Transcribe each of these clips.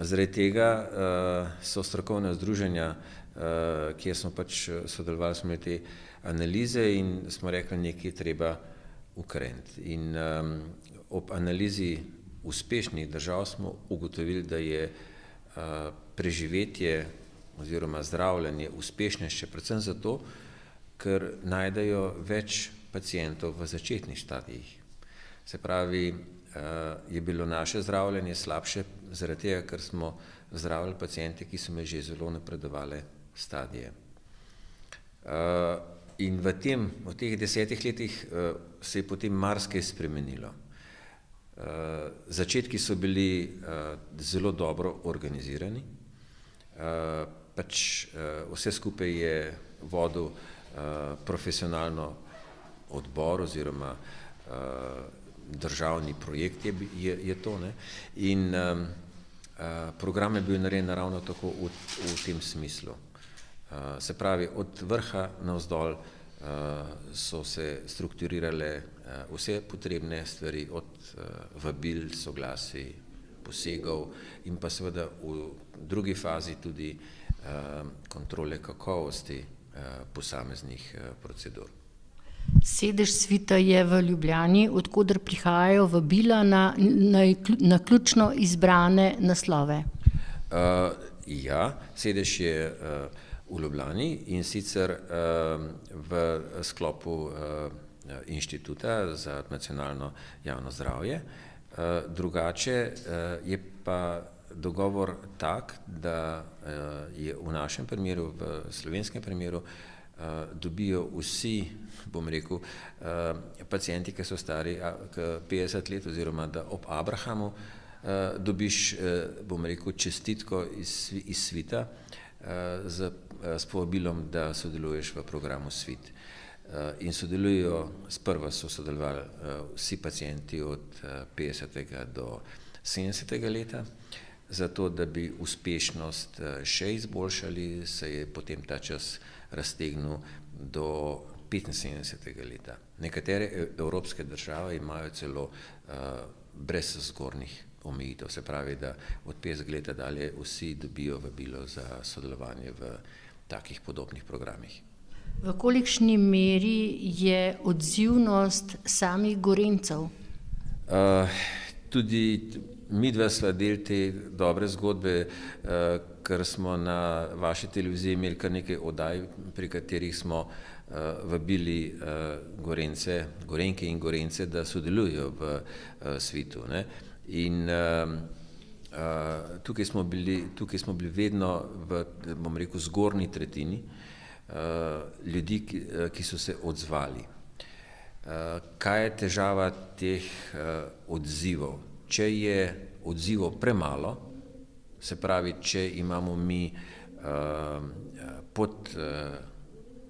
Zaradi tega so strokovna združenja, kjer smo pač sodelovali, smo imeli te analize in smo rekli, nekaj treba ukreniti. In ob analizi uspešnih držav smo ugotovili, da je preživetje oziroma zdravljenje uspešnejše, predvsem zato, ker najdejo več pacientov v začetnih stadijih. Se pravi, je bilo naše zdravljenje slabše zaradi tega, ker smo zdravili paciente, ki so imeli že zelo napredovale stadije. In v teh 10 letih se je potem marsikaj spremenilo. Začetki so bili zelo dobro organizirani, pač vse skupaj je vodil profesionalno odbor oziroma državni projekt je to, ne? In program je bil narejen ravno tako v tem smislu. Se pravi, od vrha navzdol so se strukturirale vse potrebne stvari, od vabil, soglasij, posegov in pa seveda v drugi fazi tudi kontrole kakovosti posameznih procedur. Sedež Svita je v Ljubljani, od koder prihajajo vabila na naključno izbrane naslove. Ja, sedež je v Ljubljani in sicer v sklopu Inštituta za nacionalno javno zdravje. Drugače je pa dogovor tak, da je v našem primeru, v slovenskem primeru, dobijo vsi, bom rekel, pacienti, ki so stari 50 let oziroma da ob Abrahamu dobiš, bom rekel, čestitko iz Svita s povabilom, da sodeluješ v programu Svit. In sodelujo, sprva so sodelovali vsi pacienti od 50. do 70. leta, zato da bi uspešnost še izboljšali, se je potem ta čas raztegnil do 75. leta. Nekatere evropske države imajo celo brez zgornjih omejitev, se pravi, da od 50 let dalje vsi dobijo vabilo za sodelovanje v takih podobnih programih. V kolikšni meri je odzivnost samih Gorenjcev? Tudi midva sva del te dobre zgodbe, ker smo na vaši televiziji imeli kar nekaj oddaj, pri katerih smo vabili Gorenjke in Gorenjce, da sodelujejo v Svitu, ne. In tukaj smo bili vedno v, bom rekel, zgornji tretjini ljudi, ki so se odzvali. Kaj je težava teh odzivov? Če je odzivov premalo, se pravi, če imamo mi pod,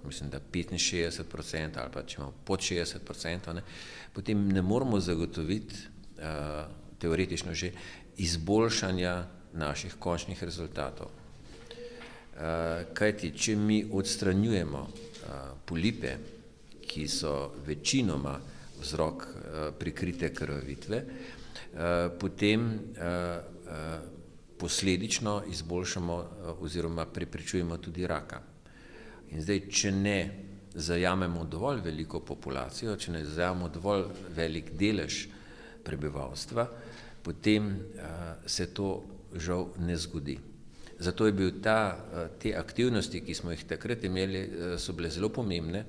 mislim, da 65% ali pa če imamo pod 60%, ne, potem ne moremo zagotoviti teoretično že izboljšanja naših končnih rezultatov. Kajti, če mi odstranjujemo polipe, ki so večinoma vzrok prikrite krvavitve, potem posledično izboljšamo oziroma preprečujemo tudi raka. In zdaj, če ne zajamemo dovolj veliko populacijo, če ne zajamemo dovolj velik delež prebivalstva, potem se to žal ne zgodi. Zato je bil te aktivnosti, ki smo jih takrat imeli, so bile zelo pomembne,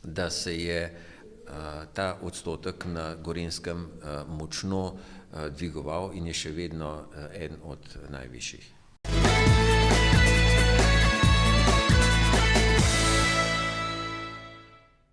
da se je ta odstotek na Gorenjskem močno dvigoval in je še vedno eden od najvišjih.